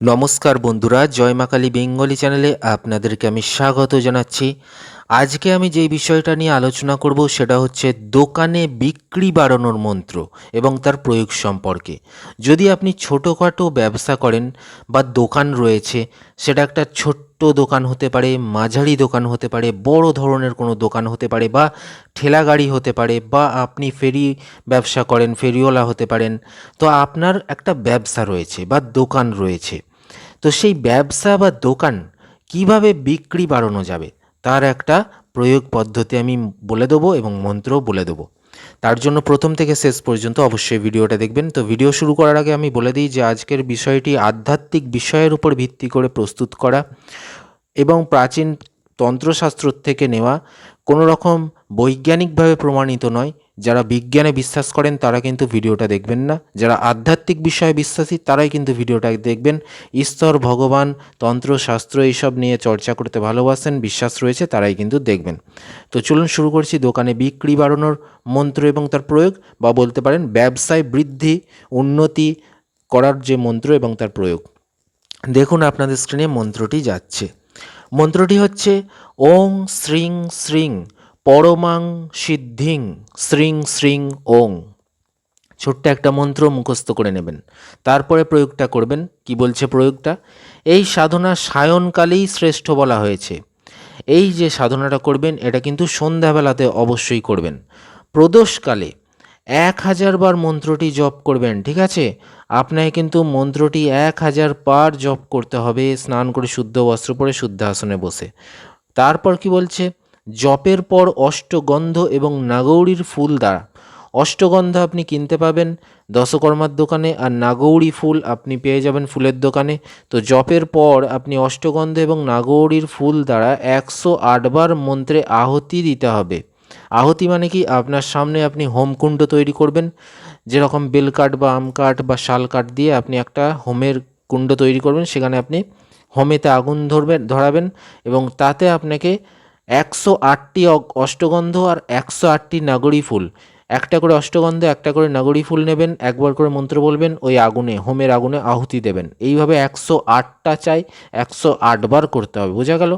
নমস্কার বন্ধুরা, জয় মা কালী বেঙ্গলি চ্যানেলে আপনাদেরকে আমি স্বাগত জানাচ্ছি। আজকে আমি যেই বিষয়টা নিয়ে আলোচনা করব সেটা হচ্ছে দোকানে বিক্রি বাড়ানোর মন্ত্র এবং তার প্রয়োগ সম্পর্কে। যদি আপনি ছোটোখাটো ব্যবসা করেন বা দোকান রয়েছে, সেটা একটা ছোট্ট দোকান হতে পারে, মাঝারি দোকান হতে পারে, বড় ধরনের কোনো দোকান হতে পারে, বা ঠেলা গাড়ি হতে পারে, বা আপনি ফেরি ব্যবসা করেন, ফেরিওয়ালা হতে পারেন। তো আপনার একটা ব্যবসা রয়েছে বা দোকান রয়েছে, তো সেই ব্যবসা বা দোকান কিভাবে বিক্রি বাড়ানো যাবে তার একটা প্রয়োগ পদ্ধতি আমি বলে দেবো এবং মন্ত্রও বলে দেবো। তার জন্য প্রথম থেকে শেষ পর্যন্ত অবশ্যই ভিডিওটা দেখবেন। তো ভিডিও শুরু করার আগে আমি বলে দিই যে আজকের বিষয়টি আধ্যাত্মিক বিষয়ের উপর ভিত্তি করে প্রস্তুত করা এবং প্রাচীন তন্ত্রশাস্ত্র থেকে নেওয়া, কোনো রকম বৈজ্ঞানিকভাবে প্রমাণিত নয়। যারা বিজ্ঞানে বিশ্বাস করেন তারা কিন্তু ভিডিওটা দেখবেন না, যারা আধ্যাত্মিক বিষয়ে বিশ্বাসী তারাই কিন্তু ভিডিওটা দেখবেন। ঈশ্বর, ভগবান, তন্ত্রশাস্ত্র এইসব নিয়ে চর্চা করতে ভালোবাসেন, বিশ্বাস রয়েছে, তারাই কিন্তু দেখবেন। তো চলুন শুরু করছি দোকানে বিক্রি বাড়ানোর মন্ত্র এবং তার প্রয়োগ, বা বলতে পারেন ব্যবসায় বৃদ্ধি উন্নতি করার যে মন্ত্র এবং তার প্রয়োগ। দেখুন আপনাদের স্ক্রিনে মন্ত্রটি যাচ্ছে। মন্ত্রটি হচ্ছে ওং শ্রিং শ্রিং পরমাং সিদ্ধিং শ্রিং শ্রিং ওং। ছোট্ট একটা মন্ত্র মুখস্থ করে নেবেন, তারপরে প্রয়োগটা করবেন। কি বলছে প্রয়োগটা? এই সাধনা সায়নকালেই শ্রেষ্ঠ বলা হয়েছে। এই যে সাধনাটা করবেন এটা কিন্তু সন্ধ্যাবেলাতে অবশ্যই করবেন। প্রদোষকালে 1000 বার মন্ত্রটি জপ করবেন, ঠিক আছে? আপনাকে কিন্তু মন্ত্রটি 1000 বার জপ করতে হবে, স্নান করে শুদ্ধ বস্ত্র পরে শুদ্ধ আসনে বসে। তারপর কি বলছে? জপের পর অষ্টগন্ধ এবং নাগৌরীর ফুল দ্বারা, অষ্টগন্ধা আপনি কিনতে পাবেন দশকর্মার দোকানে, আর নাগৌরী ফুল আপনি পেয়ে যাবেন ফুলের দোকানে। তো জপের পর আপনি অষ্টগন্ধ এবং নাগৌরীর ফুল দ্বারা 108 বার মন্ত্রে আহুতি দিতে হবে। আহুতি মানে কি? আপনার সামনে আপনি হোমকুণ্ড তৈরি করবেন, যেরকম বেল কাঠ বা আম কাঠ বা শাল কাঠ দিয়ে আপনি একটা হোমের কুণ্ড তৈরি করবেন, সেখানে আপনি হোমেতে আগুন ধরাবেন এবং তাতে আপনাকে 108টি অষ্টগন্ধ আর 108টি নাগরী ফুল, একটা করে অষ্টগন্ধ একটা করে নাগরী ফুল নেবেন, একবার করে মন্ত্র বলবেন, ওই আগুনে, হোমের আগুনে আহুতি দেবেন। এইভাবে 108টা চাই, 108 বার করতে হবে, বোঝা গেল?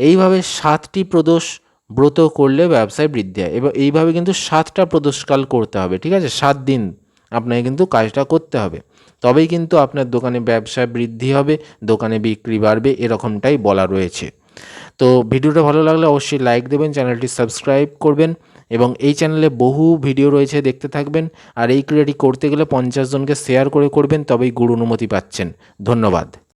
এইভাবে 7টি প্রদোষ ব্রত করলে ব্যবসায় বৃদ্ধি হয়। এবার এইভাবে কিন্তু 7টা প্রদোষকাল করতে হবে, ঠিক আছে? 7 দিন আপনাকে কিন্তু কাজটা করতে হবে, তবেই কিন্তু আপনার দোকানে ব্যবসায় বৃদ্ধি হবে, দোকানে বিক্রি বাড়বে, এরকমটাই বলা রয়েছে। তো ভিডিওটা ভালো লাগলে অবশ্যই লাইক দেবেন, চ্যানেলটি সাবস্ক্রাইব করবেন এবং এই চ্যানেলে বহু ভিডিও রয়েছে, দেখতে থাকবেন। আর এই ক্রিয়াটি করতে গেলে 50 জনকে শেয়ার করে করবেন, তবেই গুরু অনুমতি পাচ্ছেন। ধন্যবাদ।